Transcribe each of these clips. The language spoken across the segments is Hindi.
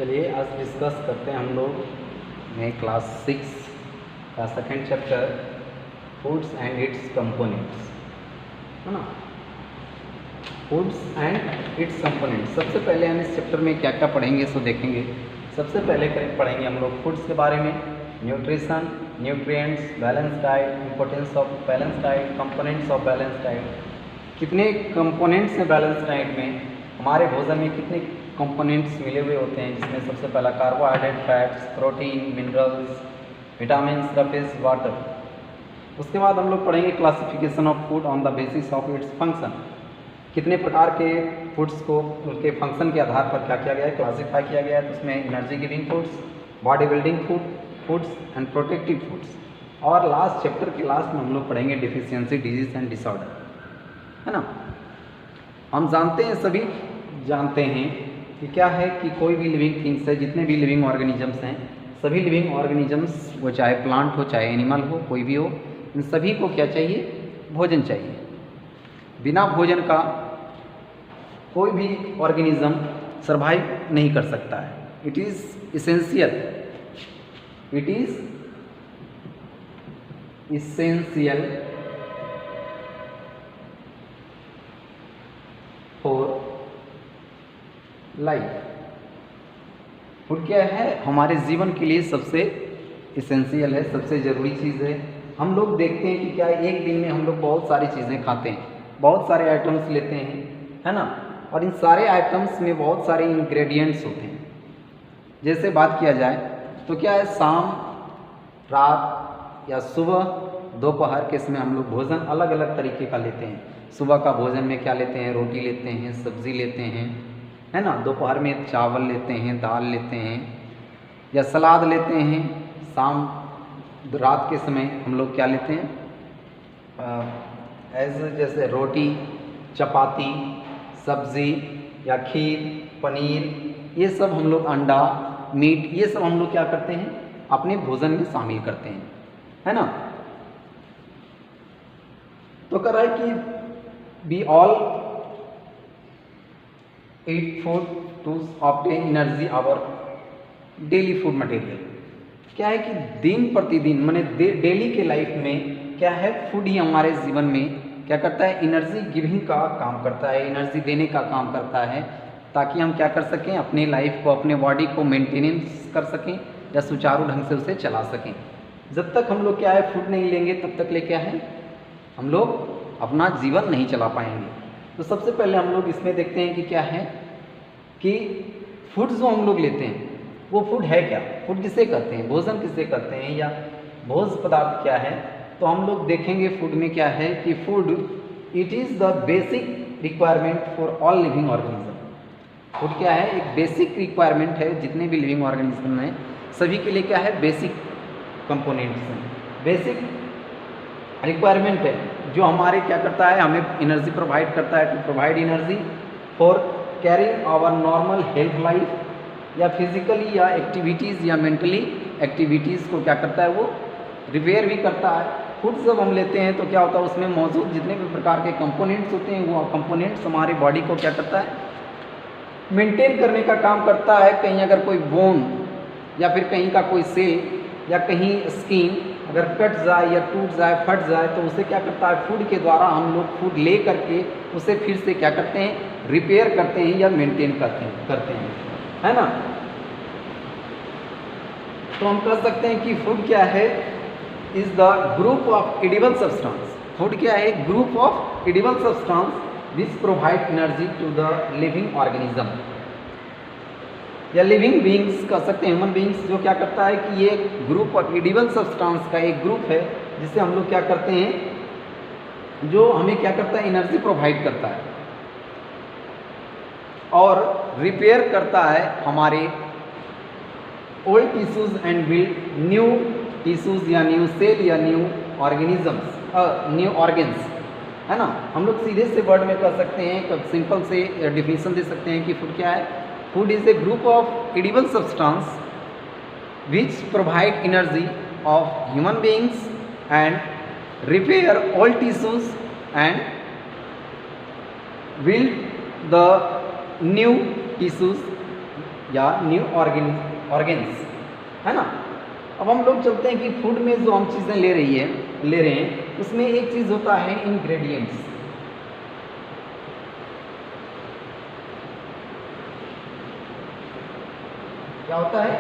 चलिए आज डिस्कस करते हैं हम लोग में क्लास 6 का second chapter foods and it's components, है ना। Foods and it's components. सबसे पहले हम इस चैप्टर में क्या क्या पढ़ेंगे सो देखेंगे। सबसे पहले पढ़ेंगे हम लोग फूड्स के बारे में, nutrition, nutrients, balance diet, importance of balance diet, components of balance diet. कितने कंपोनेंट्स हैं बैलेंस डाइट में, हमारे भोजन में कितने कंपोनेंट्स मिले हुए होते हैं, जिसमें सबसे पहला carbohydrate, fats, protein, minerals, vitamin, surface water. उसके बाद हम लोग पढ़ेंगे classification of food on the basis of its function. कितने प्रकार के फूड्स को उनके फंक्शन के आधार पर क्या किया गया है, क्लासीफाई किया गया है। तो उसमें energy giving foods, body building foods and protective foods. और लास्ट चैप्टर के लास्ट में हम लोग पढ़ेंगे डिफिशियंसी, डिजीज एंड डिसऑर्डर, है ना। हम सभी जानते हैं कि क्या है कि कोई भी लिविंग थिंग्स है, जितने भी लिविंग ऑर्गेनिजम्स हैं, सभी लिविंग ऑर्गेनिजम्स, वो चाहे प्लांट हो चाहे एनिमल हो, कोई भी हो, इन सभी को क्या चाहिए, भोजन चाहिए। बिना भोजन का कोई भी ऑर्गेनिज्म सर्वाइव नहीं कर सकता है। It is essential for life. Food क्या है, हमारे जीवन के लिए सबसे इसेंशियल है, सबसे ज़रूरी चीज़ है। हम लोग देखते हैं कि क्या एक दिन में हम लोग बहुत सारी चीज़ें खाते हैं, बहुत सारे आइटम्स लेते हैं, है ना। और इन सारे आइटम्स में बहुत सारे इंग्रेडिएंट्स होते हैं। जैसे बात किया जाए तो क्या है, शाम, रात या सुबह, दोपहर के समय हम लोग भोजन अलग अलग तरीके का लेते हैं। सुबह का भोजन में क्या लेते हैं, रोटी लेते हैं, सब्ज़ी लेते हैं, है ना। दोपहर में चावल लेते हैं, दाल लेते हैं या सलाद लेते हैं। शाम, रात के समय हम लोग क्या लेते हैं, जैसे रोटी, चपाती, सब्ज़ी या खीर, पनीर, ये सब हम लोग, अंडा, मीट, ये सब हम लोग क्या करते हैं, अपने भोजन में शामिल करते हैं, है ना। तो कह रहा है कि we all eat food to obtain energy our daily food material. क्या है कि दिन प्रतिदिन माने डेली के लाइफ में क्या है, फूड ही हमारे जीवन में क्या करता है, एनर्जी गिविंग का काम करता है, एनर्जी देने का काम करता है, ताकि हम क्या कर सकें, अपने लाइफ को, अपने बॉडी को मेंटेनेंस कर सकें या सुचारू ढंग से उसे चला सकें। जब तक हम लोग क्या है फूड नहीं लेंगे, तब तक ले क्या है, हम लोग अपना जीवन नहीं चला पाएंगे। तो सबसे पहले हम लोग इसमें देखते हैं कि क्या है कि फूड जो हम लोग लेते हैं वो फूड है क्या, फूड किसे कहते हैं, भोजन किसे कहते हैं, या भोज पदार्थ क्या है। तो हम लोग देखेंगे फूड में क्या है कि food it is the basic requirement for all living organism. Food क्या है, एक बेसिक रिक्वायरमेंट है, जितने भी लिविंग ऑर्गेनिज्म हैं सभी के लिए क्या है, बेसिक कंपोनेंट्स हैं, बेसिक रिक्वायरमेंट है, जो हमारे क्या करता है, हमें एनर्जी प्रोवाइड करता है, to provide energy for carrying our normal health life, या फिजिकली या एक्टिविटीज़ या मेंटली एक्टिविटीज़ को क्या करता है, वो रिपेयर भी करता है। फूड जब हम लेते हैं तो क्या होता है, उसमें मौजूद जितने भी प्रकार के कंपोनेंट्स होते हैं, वो कंपोनेंट्स हमारी बॉडी को क्या करता है, मेंटेन करने का काम करता है। कहीं अगर कोई बोन या फिर कहीं का कोई सेल या कहीं स्किन अगर कट जाए या टूट जाए, फट जाए, तो उसे क्या करता है, फूड के द्वारा हम लोग फूड ले करके उसे फिर से क्या करते हैं, रिपेयर करते हैं या मेंटेन करते हैं, है ना। तो हम कह सकते हैं कि फूड क्या है, is the group of edible substance. Food क्या है, group of edible substance which provide energy to the living organism, या लिविंग बींग्स कह सकते हैं, ह्यूमन बींग्स, जो क्या करता है कि ये ग्रुप ऑफ एडिबल सब्सटेंस का एक ग्रुप है, जिससे हम लोग क्या करते हैं, जो हमें क्या करता है, एनर्जी प्रोवाइड करता है और रिपेयर करता है हमारे old tissues and build new tissues या न्यू सेल या न्यू ऑर्गेनिजम्स, न्यू ऑर्गेन्स, है ना। हम लोग सीधे से वर्ड में कह सकते हैं, सिंपल से डिफिनेशन दे सकते हैं कि फूड क्या है। Food is a group of edible substance which provide energy of human beings and repair all tissues and build the new tissues या न्यू ऑर्गेन्स, है ना। अब हम लोग चलते हैं कि फूड में जो हम चीज़ें ले रहे हैं उसमें एक चीज़ होता है इंग्रेडिएंट्स। क्या होता है?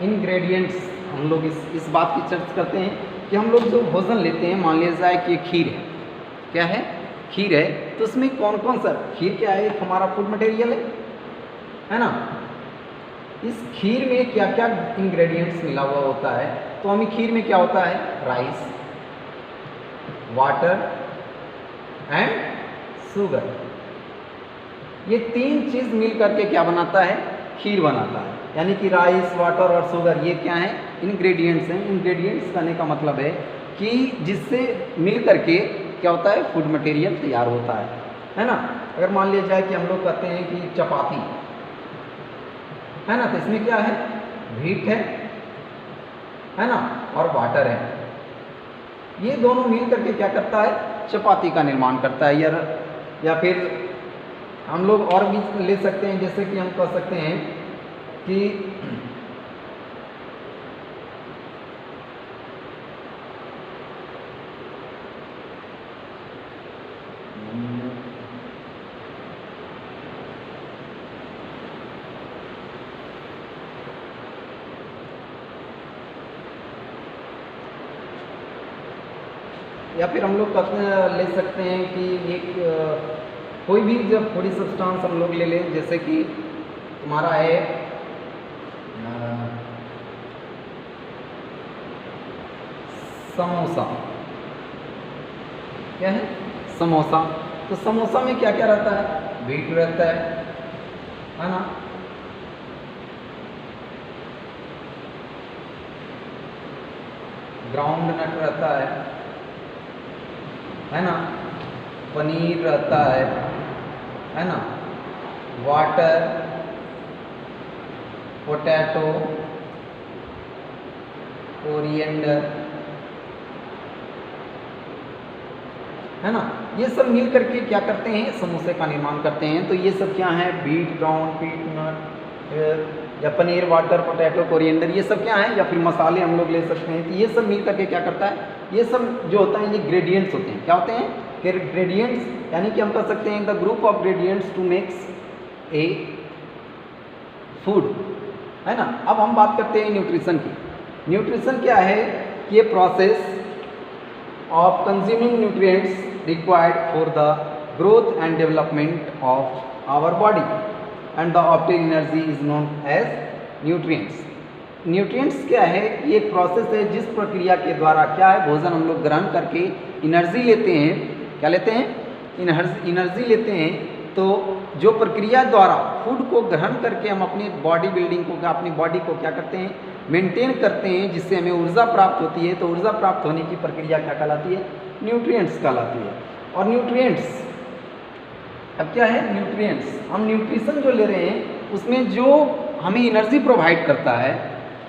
इंग्रेडिएंट्स। हम लोग इस बात की चर्चा करते हैं कि हम लोग जो भोजन लेते हैं, मान लिया जाए कि खीर है, क्या है? खीर है, तो उसमें कौन कौन सा, खीर क्या है? एक हमारा फूड मटेरियल है ना। इस खीर में क्या क्या इंग्रेडिएंट्स मिला हुआ होता है? तो हमें खीर में क्या होता है? Rice, water and sugar. ये तीन चीज़ मिल करके क्या बनाता है? खीर बनाता है। यानी कि राइस, वाटर और शुगर ये क्या है? इंग्रेडिएंट्स हैं। इंग्रेडिएंट्स कहने का मतलब है कि जिससे मिल करके क्या होता है? फूड मटेरियल तैयार होता है ना। अगर मान लिया जाए कि हम लोग कहते हैं कि चपाती है ना, तो इसमें क्या है? व्हीट है ना, और वाटर है। ये दोनों मिल करके क्या करता है? चपाती का निर्माण करता है। या फिर हम लोग और भी ले सकते हैं, जैसे कि हम कह सकते हैं कि या फिर हम लोग ले सकते हैं कि एक कोई भी जब थोड़ी सब्सटेंस हम लोग ले लें, जैसे कि तुम्हारा है समोसा। क्या है? समोसा। तो समोसा में क्या क्या रहता है? व्हीट रहता है ना, ग्राउंड नट रहता है ना, पनीर रहता है ना, वाटर, पोटैटो, कोरिएंडर, है ना। ये सब मिल करके क्या करते हैं? समोसे का निर्माण करते हैं। तो ये सब क्या है? बीट, ग्राउंड, पीनट या पनीर, वाटर, पोटैटो, कोरिएंडर, ये सब क्या है? या फिर मसाले हम लोग ले सकते हैं। तो ये सब मिल करके क्या करता है? ये सब जो होता है ये ग्रेडियंट्स होते हैं। क्या होते हैं? ग्रेडियंट्स। यानी कि हम कह सकते हैं the group of ingredients to makes a food, है ना। अब हम बात करते हैं न्यूट्रिशन की। न्यूट्रिशन क्या है? ये process of consuming nutrients required for the growth and development of our body and the obtained energy is known as nutrients. Nutrients क्या है? ये एक प्रोसेस है जिस प्रक्रिया के द्वारा क्या है? भोजन हम लोग ग्रहण करके एनर्जी लेते हैं। क्या लेते हैं? एनर्जी लेते हैं। तो जो प्रक्रिया द्वारा फूड को ग्रहण करके हम अपनी बॉडी बिल्डिंग को, अपनी बॉडी को क्या करते हैं? मेंटेन करते हैं, जिससे हमें ऊर्जा प्राप्त होती है। तो ऊर्जा प्राप्त होने की प्रक्रिया क्या कहलाती है? न्यूट्रिएंट्स कहलाती है। और न्यूट्रिएंट्स अब क्या है? न्यूट्रिएंट्स, हम न्यूट्रिशन जो ले रहे हैं उसमें जो हमें एनर्जी प्रोवाइड करता है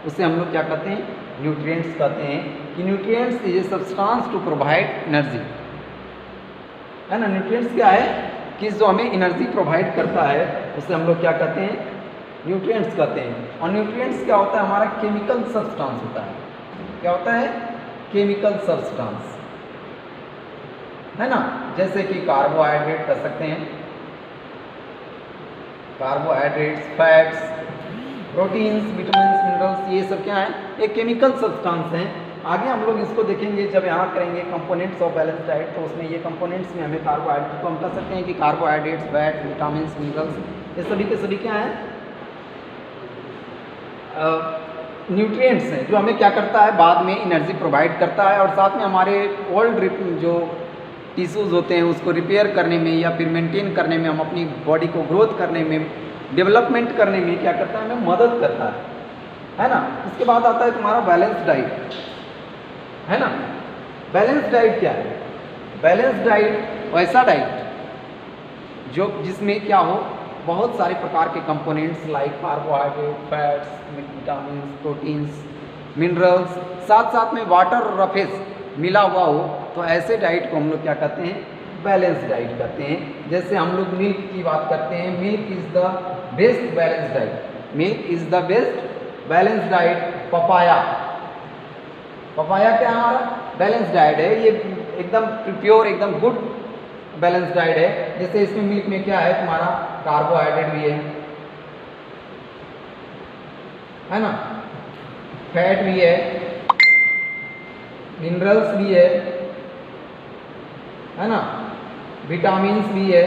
उसे हम लोग क्या कहते हैं? न्यूट्रिएंट्स कहते हैं। कि nutrients is a substance to provide energy, है ना। न्यूट्रिएंट्स क्या है? कि जो हमें एनर्जी प्रोवाइड करता है उसे हम लोग क्या कहते हैं? न्यूट्रिएंट्स कहते हैं। और न्यूट्रिएंट्स क्या होता है? हमारा केमिकल सब्सटेंस होता है। क्या होता है? केमिकल सब्सटेंस, है ना। जैसे कि कार्बोहाइड्रेट कह सकते हैं, carbohydrates, fats, proteins, vitamins, minerals, ये सब क्या है? एक केमिकल सब्सटेंस हैं। आगे हम लोग इसको देखेंगे जब यहाँ करेंगे कंपोनेंट्स ऑफ बैलेंस डाइट, तो उसमें ये कंपोनेंट्स में हमें कार्बोहाइड्रेट, तो हम कह सकते हैं कि कार्बोहाइड्रेट्स, फैट, विटामिन्स, मिनरल्स, ये सभी के सभी क्या हैं? न्यूट्रिएंट्स हैं जो हमें क्या करता है? बाद में एनर्जी प्रोवाइड करता है। और साथ में हमारे ओल्ड जो टिश्यूज़ होते हैं उसको रिपेयर करने में या फिर मेंटेन करने में, हम अपनी बॉडी को ग्रोथ करने में, डेवलपमेंट करने में क्या करता है? हमें मदद करता है ना। इसके बाद आता है तुम्हारा बैलेंस डाइट, है ना। बैलेंस डाइट क्या है? बैलेंस डाइट वैसा डाइट जो जिसमें क्या हो? बहुत सारे प्रकार के components like carbohydrate, fats, vitamin, proteins, minerals, साथ साथ में वाटर और रफेज मिला हुआ हो, तो ऐसे डाइट को हम लोग क्या कहते हैं? बैलेंस डाइट कहते हैं। जैसे हम लोग मिल्क की बात करते हैं, milk is the best balance diet, milk is the best balance diet. Papaya, papaya क्या हमारा बैलेंस डाइट है, ये एकदम प्योर एकदम गुड बैलेंस डाइट है। जैसे इसमें मिल्क में क्या है तुम्हारा कार्बोहाइड्रेट भी है ना, फैट भी है, मिनरल्स भी है ना, विटामिन्स भी है,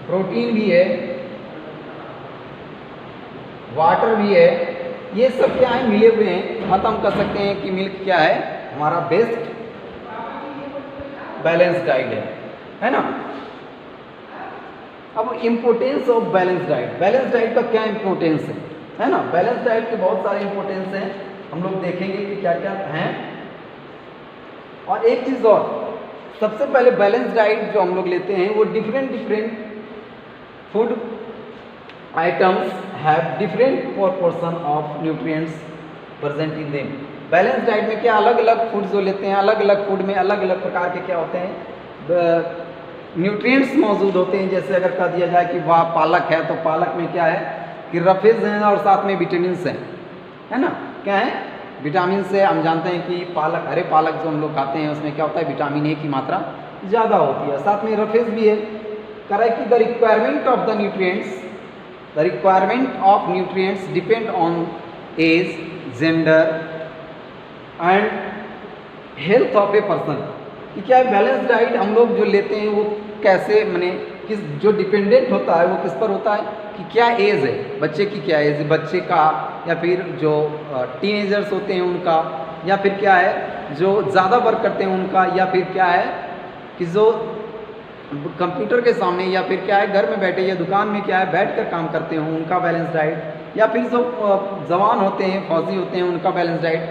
प्रोटीन भी है, वाटर भी है। ये सब क्या है मिले हुए हैं, मतलब हम कह सकते हैं कि मिल्क क्या है हमारा बेस्ट बैलेंस डाइट है ना। अब importance of balance diet, balance diet का क्या इम्पोर्टेंस है ना। बैलेंस डाइट के बहुत सारे इम्पोर्टेंस हैं, हम लोग देखेंगे कि क्या क्या हैं। और एक चीज़ और, सबसे पहले बैलेंस डाइट जो हम लोग लेते हैं वो different food items have different proportion of nutrients present in them. Balance diet में क्या अलग अलग फूड जो लेते हैं, अलग अलग फूड में अलग अलग प्रकार के क्या होते हैं न्यूट्रिएंट्स मौजूद होते हैं। जैसे अगर कह दिया जाए कि वाह पालक है, तो पालक में क्या है कि रफेज हैं और साथ में विटामिन है ना। क्या है विटामिन से, हम जानते हैं कि पालक, हरे पालक जो हम लोग खाते हैं उसमें क्या होता है विटामिन ए की मात्रा ज़्यादा होती है, साथ में रफेज भी है। कह रहा है कि the requirement of the nutrients depend on age, gender and health of a person. कि क्या है बैलेंस डाइट हम लोग जो लेते हैं वो कैसे, माने किस, जो डिपेंडेंट होता है वो किस पर होता है कि क्या एज है बच्चे की, क्या एज है बच्चे का, या फिर जो टीनेजर्स होते हैं उनका, या फिर क्या है जो ज़्यादा वर्क करते हैं उनका, या फिर क्या है कि जो कंप्यूटर के सामने, या फिर क्या है घर में बैठे या दुकान में क्या है बैठ कर काम करते हैं उनका बैलेंस डाइट, या फिर जो जवान होते हैं फौजी होते हैं उनका बैलेंस डाइट,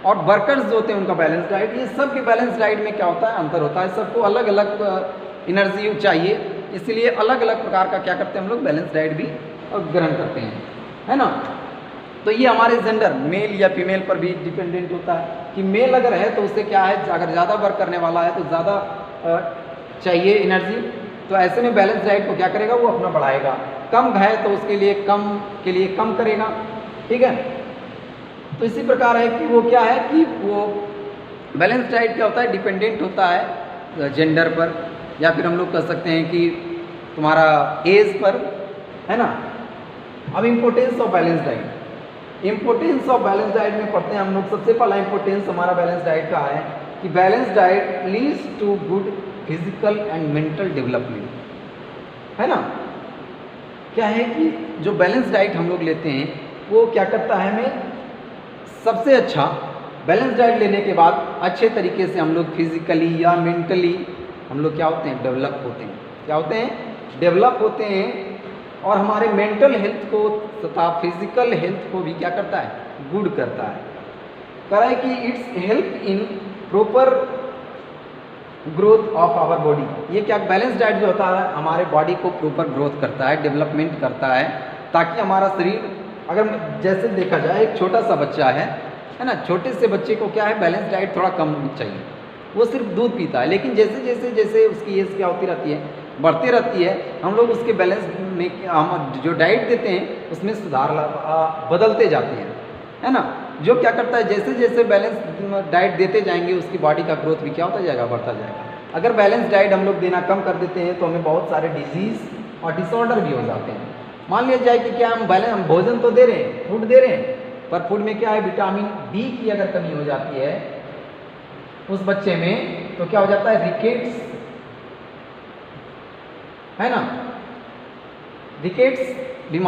और वर्कर्स जो होते हैं उनका बैलेंस डाइट। ये सब के बैलेंस डाइट में क्या होता है अंतर होता है, सबको अलग अलग एनर्जी चाहिए, इसलिए अलग अलग प्रकार का क्या करते हैं हम लोग बैलेंस डाइट भी ग्रहण करते हैं, है ना। तो ये हमारे जेंडर मेल या फीमेल पर भी डिपेंडेंट होता है कि मेल अगर है तो उससे क्या है, अगर ज़्यादा वर्क करने वाला है तो ज़्यादा चाहिए एनर्जी, तो ऐसे में बैलेंस डाइट को क्या करेगा वो अपना बढ़ाएगा। कम है तो उसके लिए कम करेगा, ठीक है। तो इसी प्रकार है कि वो क्या है कि वो बैलेंस डाइट क्या होता है डिपेंडेंट होता है जेंडर पर, या फिर हम लोग कह सकते हैं कि तुम्हारा एज पर, है ना। अब importance of balance diet, importance of balance diet में पढ़ते हैं हम लोग। सबसे पहला इम्पोर्टेंस हमारा बैलेंस डाइट का है कि balance diet leads to good physical and mental development, है ना। क्या है कि जो बैलेंस डाइट हम लोग लेते हैं वो क्या करता है, हमें सबसे अच्छा बैलेंस डाइट लेने के बाद अच्छे तरीके से हम लोग फिजिकली या मेंटली हम लोग क्या होते हैं डेवलप होते हैं, क्या होते हैं डेवलप होते हैं, और हमारे मेंटल हेल्थ को तथा फिजिकल हेल्थ को भी क्या करता है गुड करता है। कह रहा है कि it's help in proper growth of our body. ये क्या बैलेंस डाइट जो होता है हमारे बॉडी को प्रॉपर ग्रोथ करता है, डेवलपमेंट करता है, ताकि हमारा शरीर, अगर जैसे देखा जाए एक छोटा सा बच्चा है ना, छोटे से बच्चे को क्या है बैलेंस डाइट थोड़ा कम चाहिए, वो सिर्फ दूध पीता है, लेकिन जैसे उसकी एज क्या होती रहती है बढ़ती रहती है, हम लोग उसके बैलेंस में हम जो डाइट देते हैं उसमें सुधार बदलते जाते हैं, है ना। जो क्या करता है जैसे जैसे बैलेंस डाइट देते जाएंगे उसकी बॉडी का ग्रोथ भी क्या होता जाएगा बढ़ता जाएगा। अगर बैलेंस डाइट हम लोग देना कम कर देते हैं तो हमें बहुत सारे डिजीज़ और डिसऑर्डर भी हो जाते हैं। मान लिया जाए कि क्या हम भोजन तो दे रहे हैं, फूड दे रहे हैं, पर फूड में क्या है विटामिन डी की अगर कमी हो जाती है उस बच्चे में तो क्या हो जाता है रिकेट्स, है ना, रिकेट्स की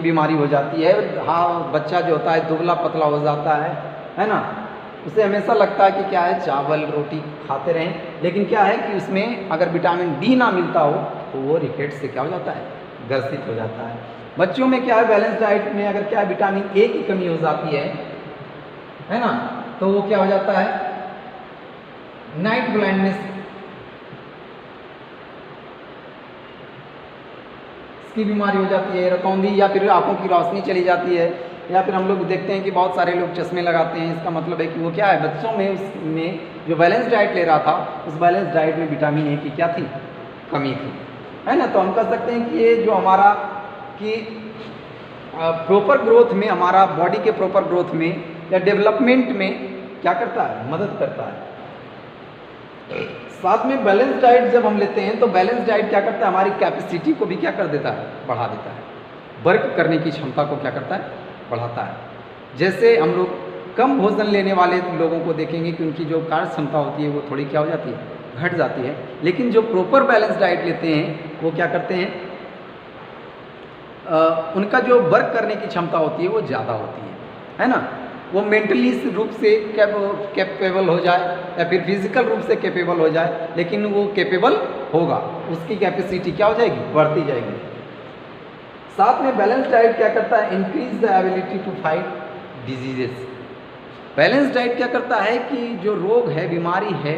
बीमारी हो जाती है। हाँ, बच्चा जो होता है दुबला पतला हो जाता है ना। उसे हमेशा लगता है कि क्या है चावल रोटी खाते रहें, लेकिन क्या है कि उसमें अगर विटामिन डी ना मिलता हो तो वो रिकेट्स से क्या हो जाता है ग्रसित हो जाता है। बच्चों में क्या है बैलेंस डाइट में अगर क्या है विटामिन ए की कमी हो जाती है ना, तो वो क्या हो जाता है नाइट ब्लाइंडनेस की बीमारी हो जाती है, रतौंधी या फिर आंखों की रोशनी चली जाती है, या फिर हम लोग देखते हैं कि बहुत सारे लोग चश्मे लगाते हैं। इसका मतलब है कि वो क्या है बच्चों में उसमें जो बैलेंस डाइट ले रहा था उस बैलेंस डाइट में विटामिन ए की क्या थी कमी थी, है ना। तो हम कह सकते हैं कि ये जो हमारा कि प्रॉपर ग्रोथ में, हमारा बॉडी के प्रॉपर ग्रोथ में या डेवलपमेंट में क्या करता है, मदद करता है। साथ में बैलेंस डाइट जब हम लेते हैं तो बैलेंस डाइट क्या करता है, हमारी कैपेसिटी को भी क्या कर देता है, बढ़ा देता है। वर्क करने की क्षमता को क्या करता है, बढ़ाता है। जैसे हम लोग कम भोजन लेने वाले लोगों को देखेंगे कि उनकी जो कार्य क्षमता होती है वो थोड़ी क्या हो जाती है, घट जाती है। लेकिन जो प्रॉपर बैलेंस डाइट लेते हैं वो क्या करते हैं, उनका जो वर्क करने की क्षमता होती है वो ज़्यादा होती है ना। वो मेंटली रूप से कैपेबल हो जाए या फिर फिजिकल रूप से कैपेबल हो जाए, लेकिन वो कैपेबल होगा, उसकी कैपेसिटी क्या हो जाएगी, बढ़ती जाएगी। साथ में बैलेंस डाइट क्या करता है, increase the ability to fight diseases. Balance diet क्या करता है कि जो रोग है, बीमारी है,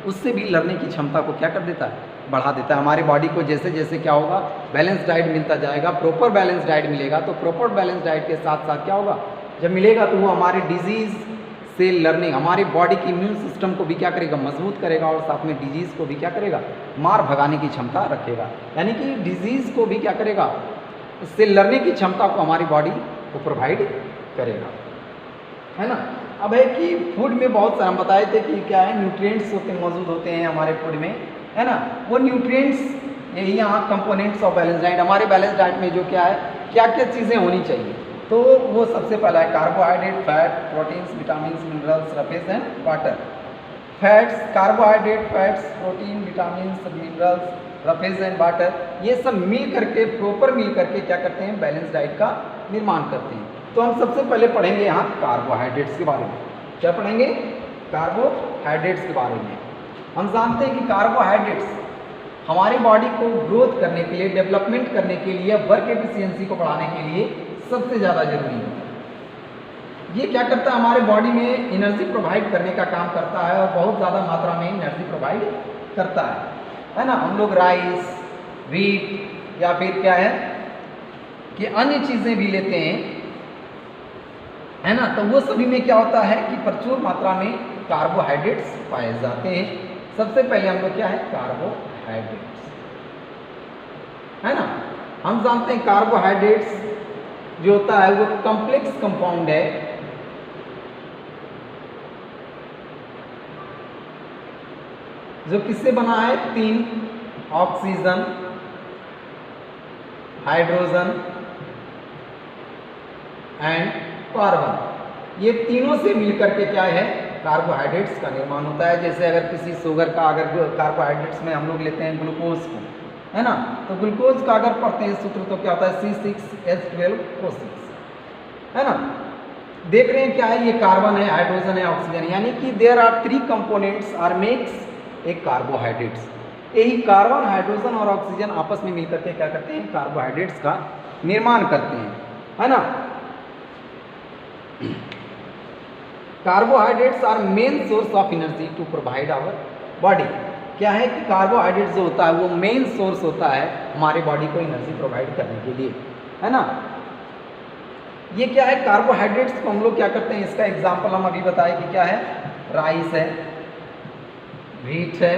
उससे भी लड़ने की क्षमता को क्या कर देता है, बढ़ा देता है। हमारी बॉडी को जैसे जैसे क्या होगा, बैलेंस डाइट मिलता जाएगा, प्रॉपर बैलेंस डाइट मिलेगा, तो प्रॉपर बैलेंस डाइट के साथ साथ क्या होगा, जब मिलेगा तो वो हमारे डिजीज़ से लड़ने, हमारी बॉडी की इम्यून सिस्टम को भी क्या करेगा, मजबूत करेगा, और साथ में डिजीज़ को भी क्या करेगा, मार भगाने की क्षमता रखेगा। यानी कि डिजीज़ को भी क्या करेगा, इससे लड़ने की क्षमता को हमारी बॉडी को प्रोवाइड करेगा, है ना। अब है कि फूड में बहुत सारे हम बताए थे कि क्या है, न्यूट्रिएंट्स मौजूद होते हैं हमारे फूड में, है ना। वो न्यूट्रिएंट्स यही यहाँ कंपोनेंट्स ऑफ बैलेंस डाइट, हमारे बैलेंस डाइट में जो क्या है, क्या क्या चीज़ें होनी चाहिए, तो वो सबसे पहला है carbohydrate, fat, proteins, vitamins, minerals, surface and water. Fats, carbohydrate, fats, protein, vitamins, minerals, surface and water, ये सब मिल करके, प्रॉपर मिल करके क्या करते हैं, बैलेंस डाइट का निर्माण करते हैं। तो हम सबसे पहले पढ़ेंगे यहाँ कार्बोहाइड्रेट्स के बारे में। क्या पढ़ेंगे, कार्बोहाइड्रेट्स के बारे में। हम जानते हैं कि कार्बोहाइड्रेट्स हमारी बॉडी को ग्रोथ करने के लिए, डेवलपमेंट करने के लिए, वर्क एफिशिएंसी को बढ़ाने के लिए सबसे ज़्यादा जरूरी है। ये क्या करता है, हमारे बॉडी में एनर्जी प्रोवाइड करने का काम करता है, और बहुत ज़्यादा मात्रा में एनर्जी प्रोवाइड करता है ना। हम लोग राइस, व्हीट या फिर क्या है कि अन्य चीज़ें भी लेते हैं, है ना। तो वो सभी में क्या होता है कि प्रचुर मात्रा में कार्बोहाइड्रेट्स पाए जाते हैं। सबसे पहले हम लोग क्या है, कार्बोहाइड्रेट्स, है ना। हम जानते हैं कार्बोहाइड्रेट्स जो होता है वो कॉम्प्लेक्स कंपाउंड है, जो किससे बना है, 3 ऑक्सीजन, हाइड्रोजन एंड कार्बन, ये तीनों से मिलकर के क्या है, कार्बोहाइड्रेट्स का निर्माण होता है। जैसे अगर किसी शुगर का, अगर कार्बोहाइड्रेट्स में हम लोग लेते हैं ग्लूकोज को, है ना, तो ग्लूकोज का अगर पढ़ते हैं सूत्र तो क्या होता है, C6H12O6, है ना। देख रहे हैं क्या है, ये कार्बन है, हाइड्रोजन है, ऑक्सीजन, यानी कि there are 3 components are makes a carbohydrates. यही कार्बन, हाइड्रोजन और ऑक्सीजन आपस में मिलकर के क्या करते हैं, कार्बोहाइड्रेट्स का निर्माण करते हैं, है ना। Carbohydrates are main source of energy to provide our body. क्या है कि कार्बोहाइड्रेट्स जो होता है वो मेन सोर्स होता है हमारे बॉडी को एनर्जी प्रोवाइड करने के लिए, है ना। ये क्या है, कार्बोहाइड्रेट्स को हम लोग क्या करते हैं, इसका एग्जांपल हम अभी बताए कि क्या है, राइस है, व्हीट है,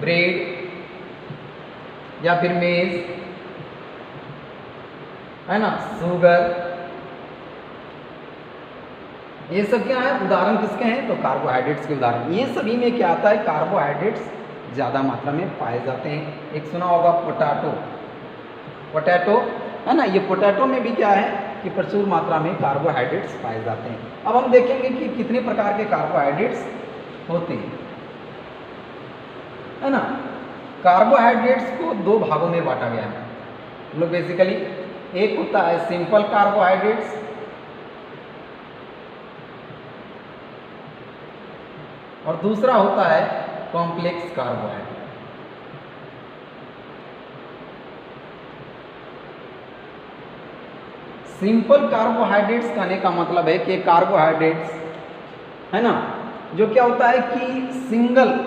ब्रेड या फिर मेज, है ना, शुगर, ये सब क्या है, उदाहरण किसके हैं, तो कार्बोहाइड्रेट्स के उदाहरण। ये सभी में क्या आता है, कार्बोहाइड्रेट्स ज़्यादा मात्रा में पाए जाते हैं। एक सुना होगा पोटैटो, पोटैटो, है ना, ये पोटैटो में भी क्या है कि प्रचुर मात्रा में कार्बोहाइड्रेट्स पाए जाते हैं। अब हम देखेंगे कि कितने प्रकार के कार्बोहाइड्रेट्स होते हैं, है ना। कार्बोहाइड्रेट्स को 2 भागों में बांटा गया है हम लोग बेसिकली। एक होता है सिंपल कार्बोहाइड्रेट्स, और दूसरा होता है कॉम्प्लेक्स कार्बोहाइड्रेट। सिंपल कार्बोहाइड्रेट्स कहने का मतलब है कि कार्बोहाइड्रेट्स, है ना, जो क्या होता है कि सिंगल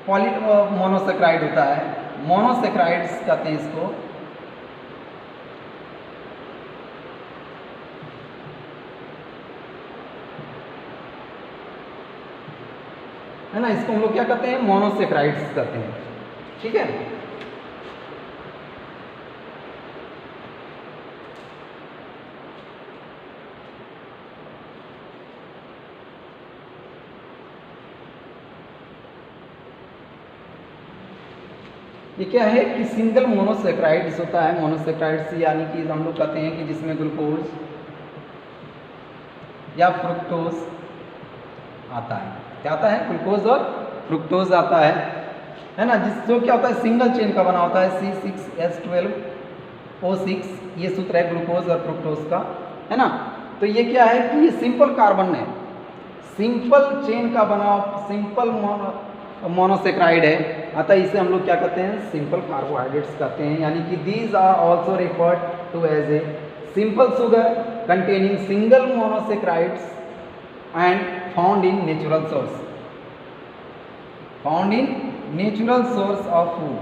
मोनोसेक्राइड होता है, मोनोसेक्राइड्स कहते हैं इसको। है ना, इसको हम लोग क्या कहते हैं, मोनोसेक्राइड्स कहते हैं। ठीक है, ये क्या है कि सिंगल मोनोसेक्राइड्स होता है। मोनोसेक्राइड्स यानी कि हम लोग कहते हैं कि जिसमें ग्लूकोज या फ्रुक्टोज आता है। क्या आता है, ग्लूकोज और फ्रुक्टोज आता है ना, जो क्या होता है सिंगल चेन का बना होता है, C6H12O6, ये सूत्र है ग्लूकोज और फ्रुक्टोज का, है ना। तो ये क्या है कि ये सिंपल कार्बन है, सिंपल चेन का बना सिंपल मोनोसेक्राइड है, अतः इसे हम लोग क्या कहते हैं, सिंपल कार्बोहाइड्रेट्स कहते हैं। यानी कि these are also referred to as a simple sugar containing single monosaccharides and found in natural source, found in natural source of food,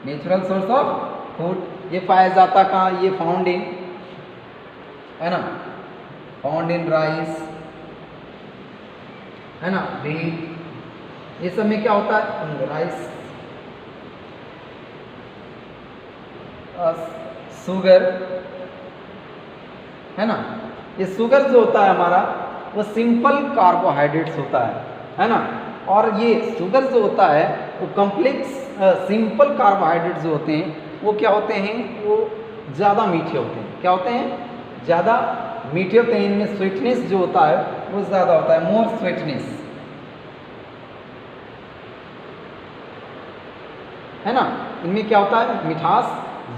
natural source of food. ये पाया जाता कहाँ, ये फाउंड इन, है ना, फाउंड इन राइस, है ना, व्हीट, ये सब में क्या होता है, राइस, शुगर, है ना। ये शुगर जो होता है हमारा वो सिंपल कार्बोहाइड्रेट्स होता है ना। और ये शुगर जो होता है वो कॉम्प्लेक्स सिंपल कार्बोहाइड्रेट्स जो होते हैं वो क्या होते हैं, वो ज़्यादा मीठे होते हैं। क्या होते हैं, ज़्यादा मीठे होते हैं। इनमें स्वीटनेस जो होता है वो ज़्यादा होता है, मोर स्वीटनेस, है ना। इनमें क्या होता है, मिठास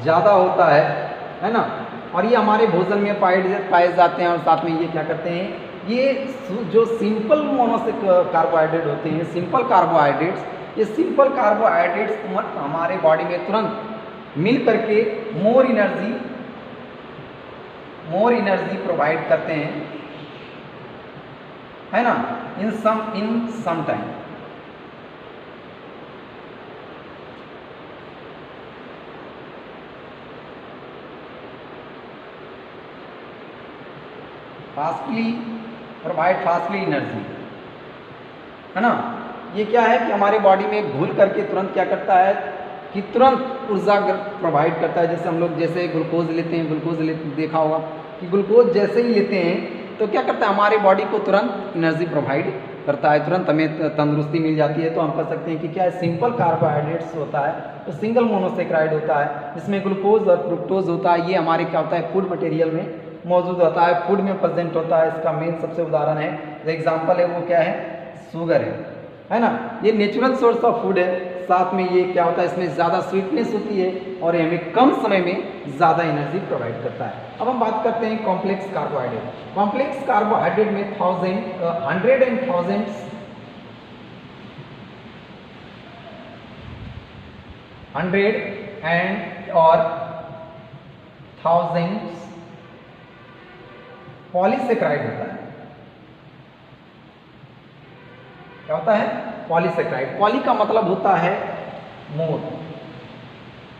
ज़्यादा होता है ना। और ये हमारे भोजन में पाए जाते हैं। और साथ में ये क्या करते हैं, ये जो सिंपल कार्बोहाइड्रेट होते हैं, सिंपल कार्बोहाइड्रेट्स, ये सिंपल कार्बोहाइड्रेट्स हमारे बॉडी में तुरंत मिल करके मोर एनर्जी प्रोवाइड करते हैं, है ना, in some time. Provide fastly energy, है ना। ये क्या है कि हमारे बॉडी में घुल करके तुरंत क्या करता है कि तुरंत ऊर्जा प्रोवाइड करता है। जैसे हम लोग जैसे ग्लूकोज लेते हैं, देखा होगा कि ग्लूकोज जैसे ही लेते हैं तो क्या करता है, हमारे बॉडी को तुरंत एनर्जी प्रोवाइड करता है, तुरंत हमें तंदुरुस्ती मिल जाती है। तो हम कह सकते हैं कि क्या है, सिंपल कार्बोहाइड्रेट्स होता है तो सिंगल मोनोसेक्राइड होता है, जिसमें ग्लूकोज और फ्रुक्टोज होता है। ये हमारे क्या होता है, फूड मटेरियल में मौजूद होता है, फूड में प्रेजेंट होता है। इसका मेन सबसे उदाहरण है, जो एग्जाम्पल है वो क्या है, शुगर है ना। ये नेचुरल सोर्स ऑफ फूड है। साथ में ये क्या होता है, इसमें ज़्यादा स्वीटनेस होती है और ये हमें कम समय में ज़्यादा एनर्जी प्रोवाइड करता है। अब हम बात करते हैं कॉम्प्लेक्स कार्बोहाइड्रेट। कॉम्प्लेक्स कार्बोहाइड्रेट में 100 and thousands, 100 and और thousands पॉलीसेक्राइड होता है। क्या होता है, पॉलीसेक्राइड। पॉली का मतलब होता है मोर,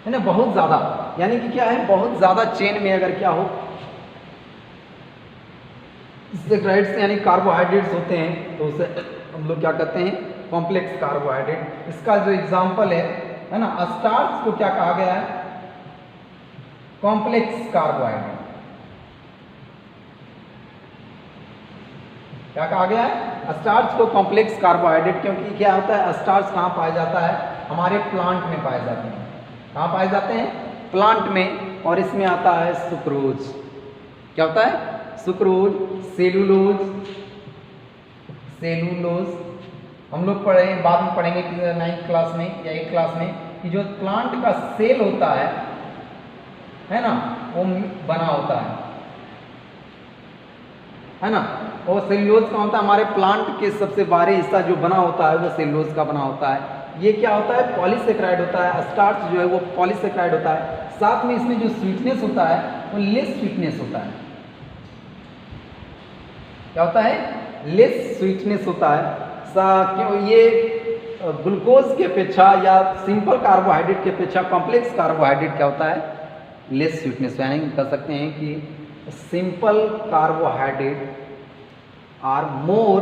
है ना, बहुत ज्यादा। यानी कि क्या है, बहुत ज्यादा चेन में अगर क्या हो, सेक्राइड्स यानी कार्बोहाइड्रेट्स होते हैं तो उसे हम लोग क्या कहते हैं, कॉम्प्लेक्स कार्बोहाइड्रेट। इसका जो एग्जांपल है ना, स्टार्च को क्या कहा गया है, कॉम्प्लेक्स कार्बोहाइड्रेट। क्या कहा गया है, स्टार्च को कॉम्प्लेक्स कार्बोहाइड्रेट। क्योंकि क्या होता है, स्टार्च कहाँ पाया जाता है, हमारे प्लांट में पाए जाते हैं। कहाँ पाए जाते हैं, प्लांट में। और इसमें आता है सुक्रोज। क्या होता है, सुक्रोज, सेलुलोज। हम लोग पढ़े, बाद में पढ़ेंगे 9th क्लास में या 8th क्लास में, कि जो प्लांट का सेल होता है ना, वो बना होता है ना। और सेल्यूलोज का होता है, हमारे प्लांट के सबसे बाहरी हिस्सा जो बना होता है वो सेल्यूलोज का बना होता है। ये क्या होता है, पॉलीसेक्राइड होता है। स्टार्च जो है वो पॉलीसेक्राइड होता है। साथ में इसमें जो स्वीटनेस होता है वो लेस स्वीटनेस होता है। क्या होता है, लेस स्वीटनेस होता है। क्यों, ये ग्लूकोज के अपेक्षा या सिंपल कार्बोहाइड्रेट के अपेक्षा कॉम्प्लेक्स कार्बोहाइड्रेट क्या होता है, लेस स्वीटनेस। यानी कह सकते हैं कि simple carbohydrate are more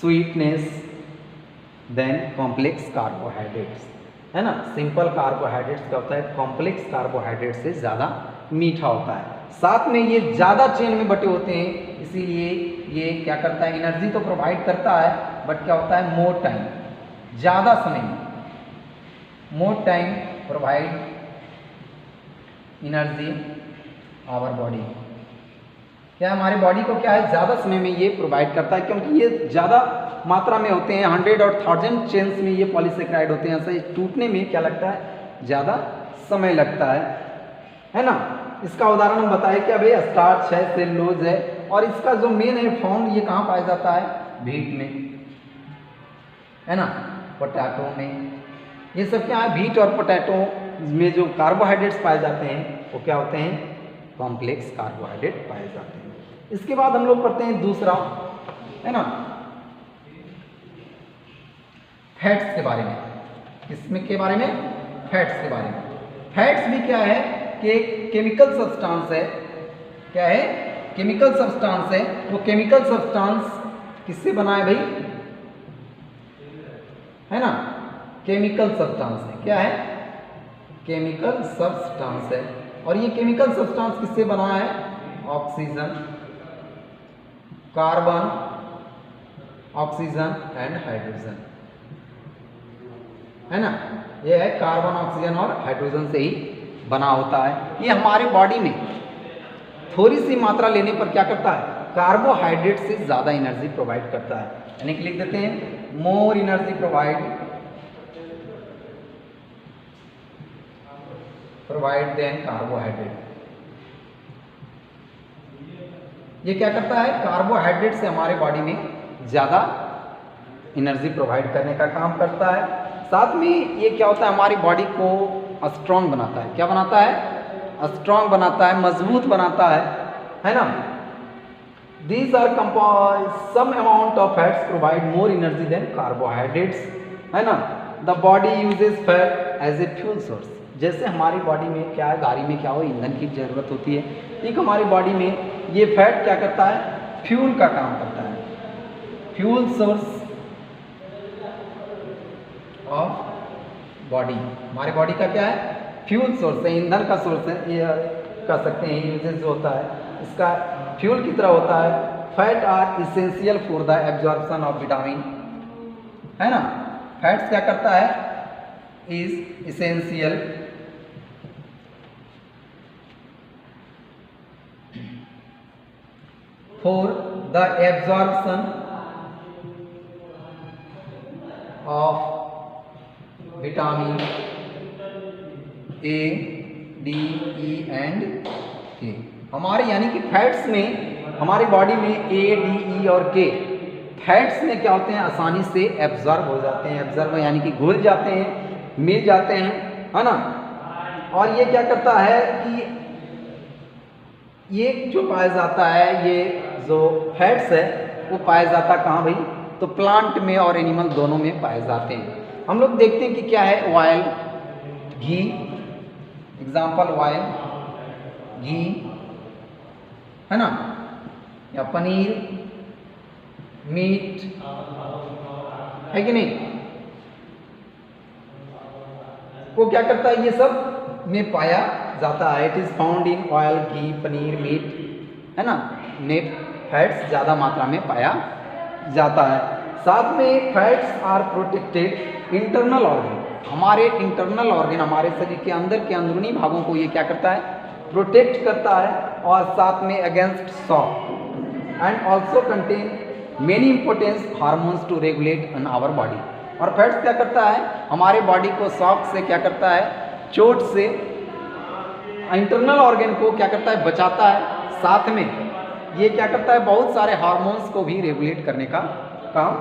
sweetness than complex carbohydrates, है ना। सिंपल कार्बोहाइड्रेट्स क्या होता है, कॉम्प्लेक्स कार्बोहाइड्रेट से ज़्यादा मीठा होता है। साथ में ये ज़्यादा चेन में बटे होते हैं, इसीलिए ये क्या करता है, एनर्जी तो प्रोवाइड करता है, बट क्या होता है, मोर टाइम, ज़्यादा समय में, more time provide energy our body. क्या हमारे बॉडी को क्या है, ज़्यादा समय में ये प्रोवाइड करता है, क्योंकि ये ज़्यादा मात्रा में होते हैं, 100 और 1000 चेन्स में ये पॉलीसेकेराइड होते हैं। ऐसे टूटने में क्या लगता है, ज़्यादा समय लगता है ना। इसका उदाहरण हम बताएं कि भाई स्टार्च है, सेलुलोज है, और इसका जो मेन है फाउंड ये कहाँ पाया जाता है, व्हीट में, है ना, पोटैटो में। ये सब क्या है, व्हीट और पोटैटो में जो कार्बोहाइड्रेट्स पाए जाते हैं वो क्या होते हैं, कॉम्प्लेक्स कार्बोहाइड्रेट पाए जाते हैं। इसके बाद हम लोग पढ़ते हैं दूसरा, है ना, फैट्स के बारे में। इसमें के बारे में, फैट्स के बारे में। फैट्स भी क्या है कि केमिकल सब्सटेंस है, क्या है, केमिकल सब्सटेंस है। वो केमिकल सब्सटेंस किससे बना है भाई, है ना, केमिकल सब्सटेंस है, क्या है, केमिकल सब्सटेंस है। और ये केमिकल सब्सटेंस किससे बना है, oxygen, carbon, oxygen and hydrogen, है ना। ये है कार्बन, ऑक्सीजन और हाइड्रोजन से ही बना होता है। ये हमारे बॉडी में थोड़ी सी मात्रा लेने पर क्या करता है, कार्बोहाइड्रेट से ज़्यादा एनर्जी प्रोवाइड करता है। यानी कि लिख देते हैं more energy provide than carbohydrate. ये क्या करता है, कार्बोहाइड्रेट से हमारे बॉडी में ज़्यादा एनर्जी प्रोवाइड करने का काम करता है। साथ में ये क्या होता है, हमारी बॉडी को स्ट्रॉन्ग बनाता है। क्या बनाता है, स्ट्रॉन्ग बनाता है, मजबूत बनाता है ना। These are some amount of fats provide more energy than carbohydrates, है ना। The body uses fat as a fuel source। जैसे हमारी बॉडी में क्या है, गाड़ी में क्या हो, ईंधन की जरूरत होती है, ठीक हमारी बॉडी में ये फैट क्या करता है, फ्यूल का काम करता है, फ्यूल सोर्स ऑफ बॉडी। हमारे बॉडी का क्या है, फ्यूल सोर्स है, ईंधन का सोर्स है, ये कह सकते हैं, यूजेज जो होता है इसका फ्यूल की तरह होता है। Fat are essential for the absorption of vitamin, है ना। फैट्स क्या करता है, is essential for the absorption of vitamin A, D, E and K. हमारे यानी कि फैट्स में, हमारी बॉडी में ए, डी, ई और के फैट्स में क्या होते हैं, आसानी से एब्जॉर्ब हो जाते हैं। एब्जॉर्ब यानी कि घुल जाते हैं, मिल जाते हैं, है ना। और ये क्या करता है कि ये जो पाया जाता है, ये जो फैट्स है वो पाया जाता कहाँ भाई, तो प्लांट में और एनिमल दोनों में पाए जाते हैं। हम लोग देखते हैं कि क्या है, ऑयल, घी, एग्जाम्पल ऑयल, घी, है ना, या पनीर, मीट, है कि नहीं, वो क्या करता है, ये सब में पाया जाता है। It is found in oil, ghee, paneer, meat, है ना, में फैट्स ज़्यादा मात्रा में पाया जाता है। साथ में fats are protected internal organ. हमारे इंटरनल ऑर्गन, हमारे शरीर के अंदर के अंदरूनी भागों को ये क्या करता है, प्रोटेक्ट करता है। और साथ में against shock and also contain many importance hormones to regulate in our body. और फैट्स क्या करता है, हमारे बॉडी को शॉक से क्या करता है, चोट से इंटरनल ऑर्गन को क्या करता है, बचाता है। साथ में ये क्या करता है, बहुत सारे हार्मोन्स को भी रेगुलेट करने का काम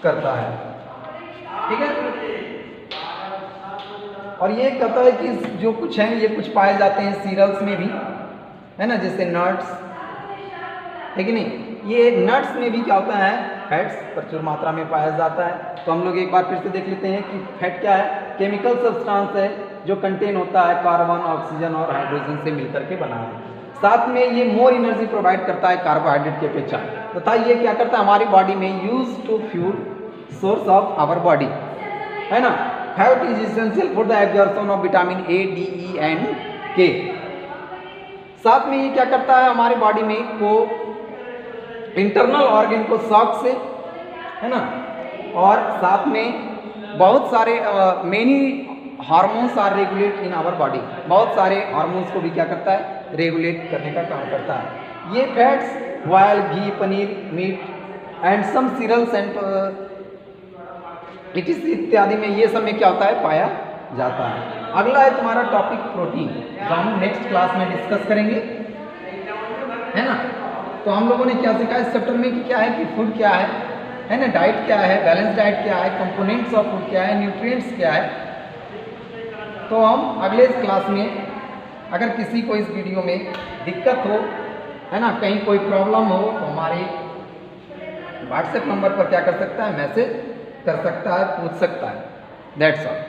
करता है, ठीक है। और ये कहता है कि जो कुछ है ये कुछ पाए जाते हैं सीरियल्स में भी, है ना, जैसे नट्स, है कि नहीं। ये नट्स में भी क्या होता है, फैट्स प्रचुर मात्रा में पाया जाता है। तो हम लोग एक बार फिर से देख लेते हैं कि फैट क्या है, केमिकल सब्सटेंस है जो कंटेन होता है कार्बन, ऑक्सीजन और हाइड्रोजन से मिलकर के बना है। साथ में ये मोर एनर्जी प्रोवाइड करता है कार्बोहाइड्रेट की अपेक्षा, तथा ये क्या करता है हमारी बॉडी में use to fuel source of our body, है ना। Fat is essential for the absorption of vitamin A, D, E and K. साथ में ये क्या करता है हमारे बॉडी में को इंटरनल ऑर्गन को शॉक से, है ना, और साथ में बहुत सारे many hormones are regulate in our body, बहुत सारे हार्मोन्स को भी क्या करता है रेगुलेट करने का काम करता है। ये fats oil, ghee, paneer, meat and some cereals and इत्यादि में ये सब में क्या होता है पाया जाता है। अगला है तुम्हारा टॉपिक प्रोटीन, जो हम नेक्स्ट क्लास में डिस्कस करेंगे, है ना। तो हम लोगों ने क्या सीखा इस चैप्टर में कि क्या है कि फूड क्या है ना, डाइट क्या है, बैलेंस डाइट क्या है, कंपोनेंट्स ऑफ फूड क्या है, न्यूट्रिएंट्स क्या है। तो हम अगले क्लास में अगर किसी को इस वीडियो में दिक्कत हो, है ना, कहीं कोई प्रॉब्लम हो तो हमारे व्हाट्सएप नंबर पर क्या कर सकता है मैसेज कर सकता है, पूछ सकता है। That's all.